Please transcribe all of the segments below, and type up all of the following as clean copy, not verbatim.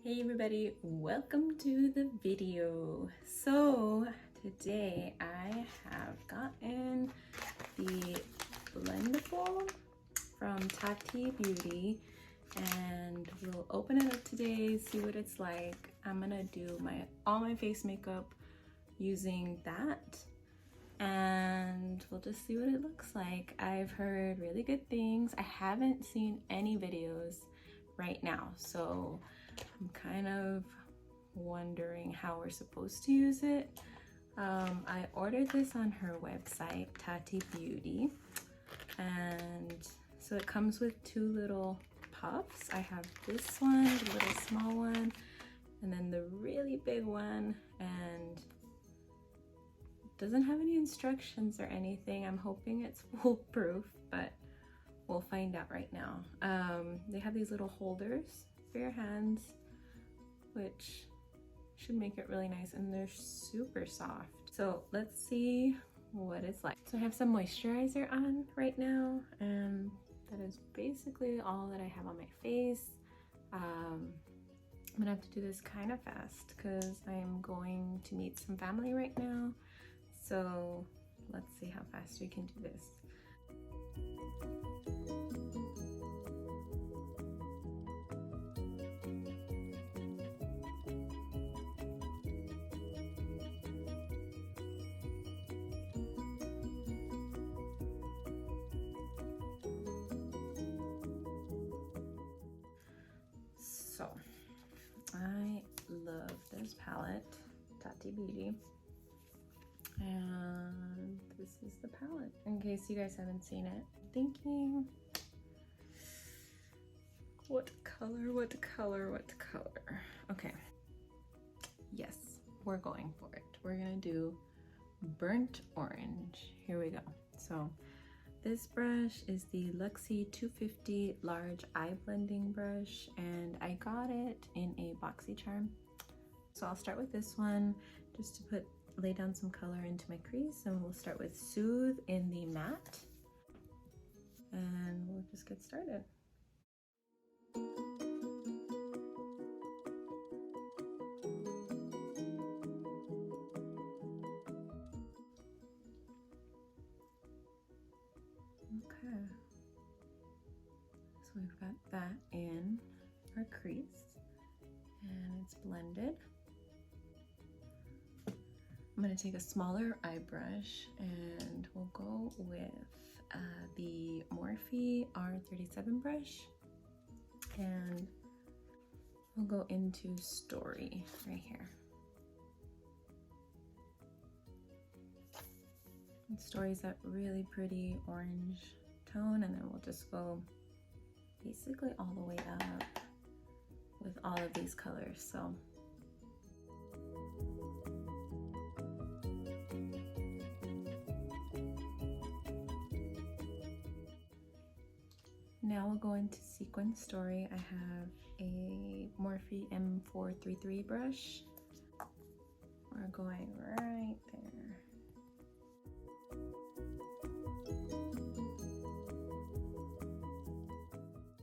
Hey everybody, welcome to the video. So today I have gotten the Blendiful from Tati Beauty and we'll open it up today, see what it's like. I'm gonna do all my face makeup using that and we'll just see what it looks like. I've heard really good things. I haven't seen any videos right now, so I'm kind of wondering how we're supposed to use it. I ordered this on her website, Tati Beauty, and so it comes with two little puffs. I have this one, the little small one, and then the really big one, and it doesn't have any instructions or anything. I'm hoping it's foolproof, but we'll find out right now. They have these little holders for your hands, which should make it really nice, and they're super soft. So let's see what it's like. So I have some moisturizer on right now, and that is basically all that I have on my face. I'm gonna have to do this kind of fast because I'm going to meet some family right now. So let's see how fast we can do this. So I love this palette, Tati Beauty, and this is the palette in case you guys haven't seen it. Thinking, what color? Okay, yes, we're going for it. We're gonna do burnt orange. Here we go. So this brush is the Luxie 250 large eye blending brush, and I got it in a BoxyCharm. So I'll start with this one just to lay down some color into my crease, and we'll start with Soothe in the matte, and we'll just get started. Okay, so we've got that in our crease and it's blended. I'm going to take a smaller eye brush and we'll go with the Morphe R37 brush, and we'll go into Story right here. And Story's that really pretty orange tone, and then we'll just go basically all the way up with all of these colors. So now we'll go into Sequin Story. I have a Morphe M433 brush. We're going right there.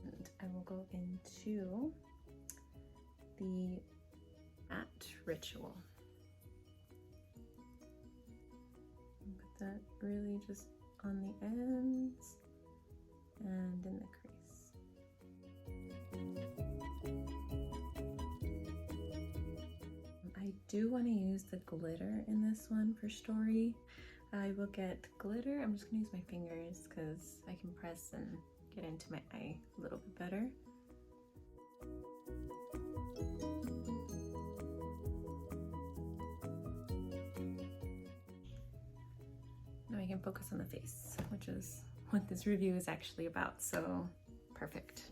And I will go into the Matte Ritual. Put that really just on the ends and in the crease. I do want to use the glitter in this one for Story. I will get glitter. I'm just going to use my fingers because I can press and get into my eye a little bit better. Now I can focus on the face, which is what this review is actually about, so perfect.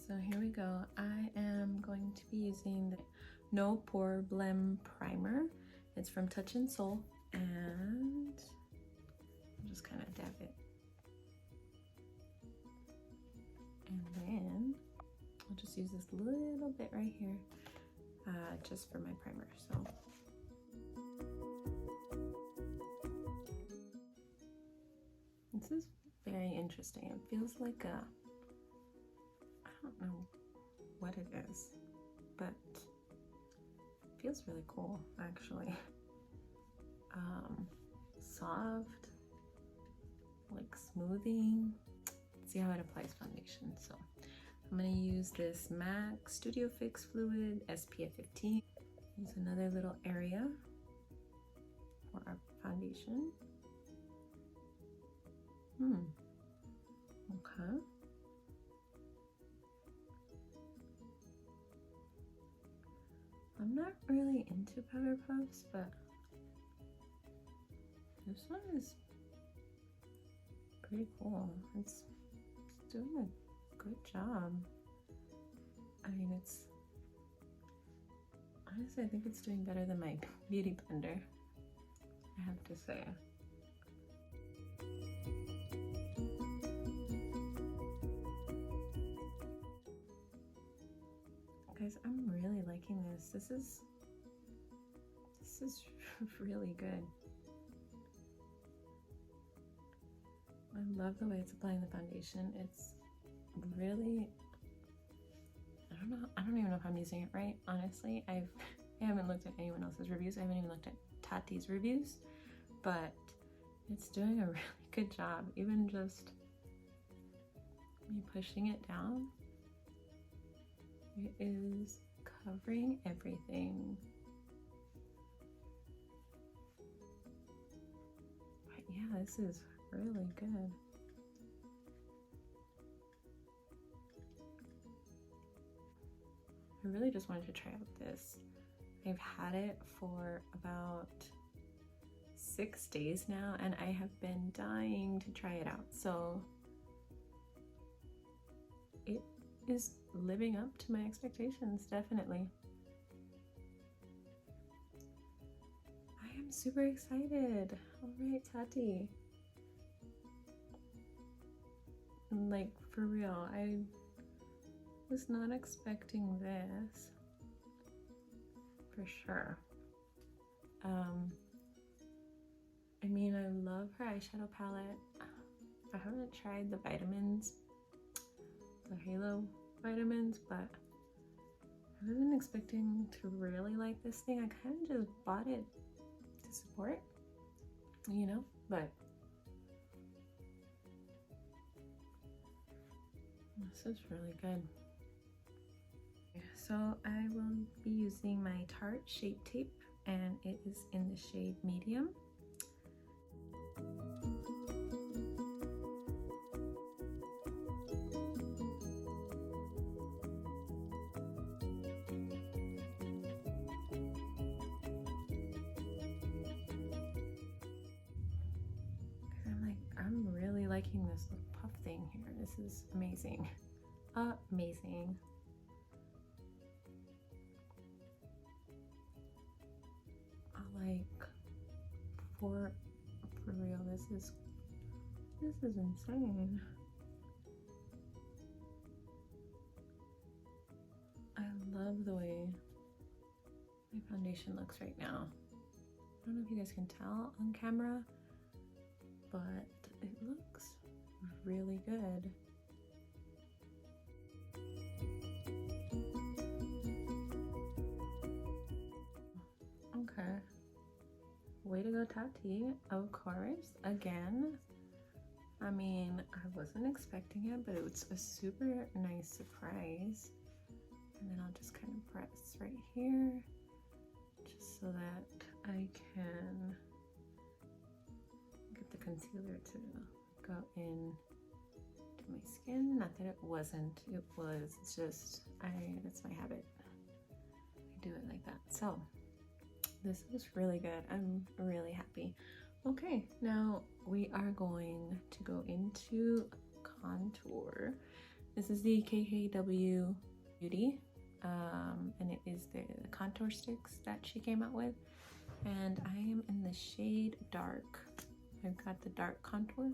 So here we go. I am going to be using the No Pore Blem Primer. It's from Touch and Soul, and I'll just kind of dab it. And then I'll just use this little bit right here, just for my primer. So this is very interesting. It feels like a, I don't know what it is, but it feels really cool actually. Soft, like smoothing. Let's see how it applies foundation. So I'm gonna use this MAC Studio Fix Fluid SPF 15. Use another little area for our foundation. Okay. I'm not really into powder puffs, but this one is pretty cool. It's doing a good job. I mean, honestly, I think it's doing better than my beauty blender, I have to say. Guys, I'm really liking this. This is really good. I love the way it's applying the foundation. It's really, I don't even know if I'm using it right, honestly. I haven't looked at anyone else's reviews. I haven't even looked at Tati's reviews, but it's doing a really good job. Even just me pushing it down, it is covering everything. But yeah, this is really good. I really just wanted to try out this. I've had it for about 6 days now, and I have been dying to try it out. So it is living up to my expectations, definitely. I am super excited. All right, Tati. Like, for real, I was not expecting this, for sure. I mean, I love her eyeshadow palette. I haven't tried the vitamins, the Halo vitamins, but I wasn't expecting to really like this thing. I kind of just bought it to support, you know, but this is really good. So I will be using my Tarte Shape Tape, and it is in the shade medium. I'm really liking this little puff thing here. This is amazing. Amazing. Like, for real, this is insane. I love the way my foundation looks right now. I don't know if you guys can tell on camera, but it looks really good. Okay. Way to go, Tati. Of course. Again. I mean, I wasn't expecting it, but it was a super nice surprise. And then I'll just kind of press right here, just so that I can get the concealer to go in to my skin. Not that it wasn't, it was just, that's my habit. I do it like that. So this is really good. I'm really happy. Okay, now we are going to go into contour. This is the KKW Beauty, and it is the contour sticks that she came out with. And I am in the shade Dark. I've got the dark contour.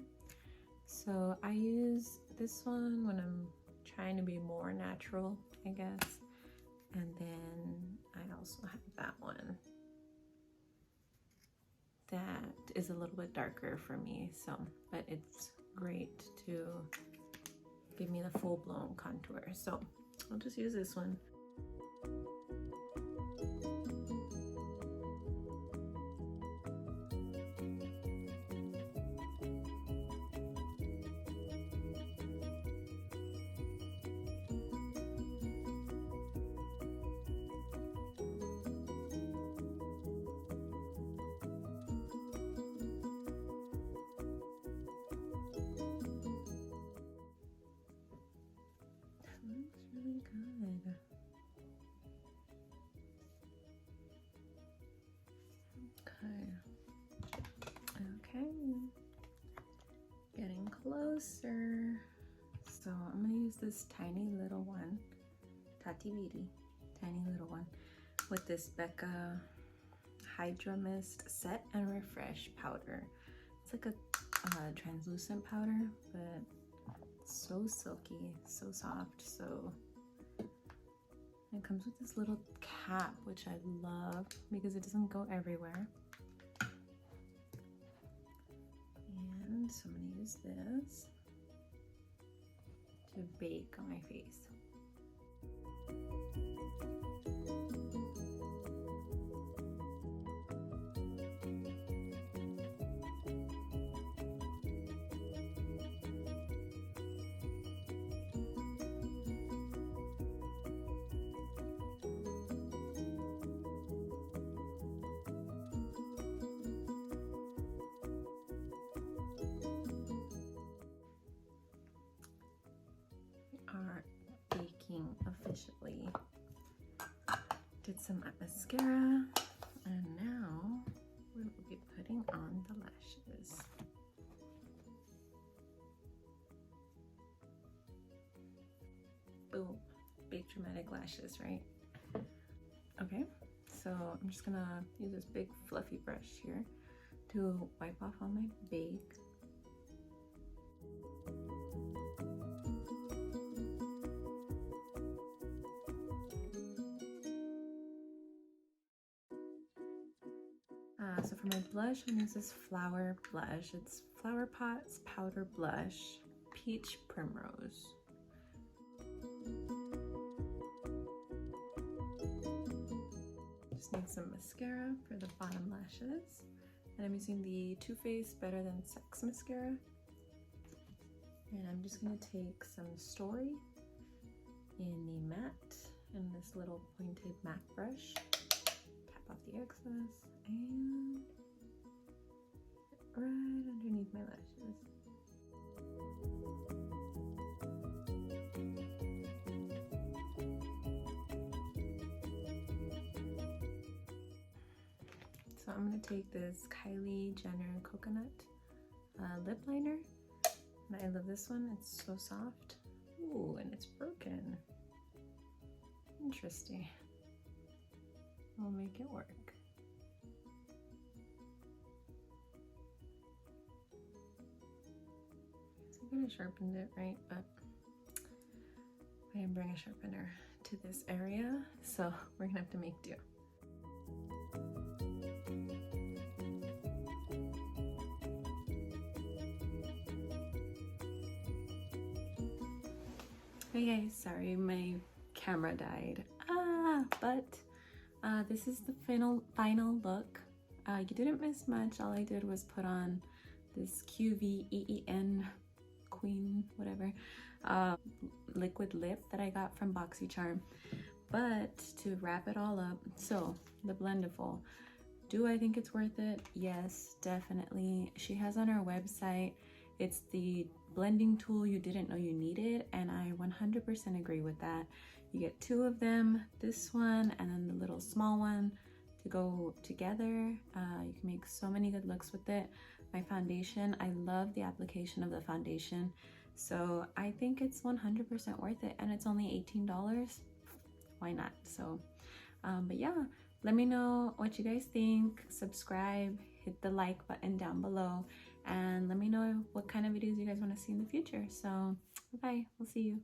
So I use this one when I'm trying to be more natural, I guess. And then I also have that one that is a little bit darker for me, so, but it's great to give me the full-blown contour. So I'll just use this one. Looks really good. Okay, getting closer. So I'm gonna use this tiny little one, Tati Beauty, tiny little one, with this Becca Hydra Mist Set and Refresh powder. It's like a translucent powder, but so silky, so soft. So it comes with this little cap, which I love because it doesn't go everywhere. And so I'm gonna use this to bake on my face. Are baking officially. Did some mascara, and now we will be putting on the lashes. Boom, big dramatic lashes, right? Okay, so I'm just gonna use this big fluffy brush here to wipe off all my bake. So for my blush, I'm gonna use this Flower blush. It's Flower Pot's Powder Blush, Peach Primrose. Just need some mascara for the bottom lashes. And I'm using the Too Faced Better Than Sex mascara. And I'm just gonna take some Story in the matte and this little pointed matte brush. Tap off the excess and right underneath my lashes. So I'm gonna take this Kylie Jenner Coconut lip liner. And I love this one, it's so soft. Ooh, and it's broken. Interesting. I'll make it work. So I could have sharpened it, right? But I didn't bring a sharpener to this area, so we're gonna have to make do. Hey guys, sorry my camera died. But this is the final look. You didn't miss much. All I did was put on this QVEEN Queen whatever liquid lip that I got from BoxyCharm. But to wrap it all up, so the Blendiful, do I think it's worth it? Yes, definitely. She has on her website, it's the blending tool you didn't know you needed, and I 100% agree with that. You get two of them, this one and then the little small one to go together. You can make so many good looks with it. My foundation, I love the application of the foundation, so I think it's 100% worth it, and it's only $18. Why not? So but yeah, let me know what you guys think. Subscribe, hit the like button down below, and let me know what kind of videos you guys want to see in the future. So bye, we'll see you.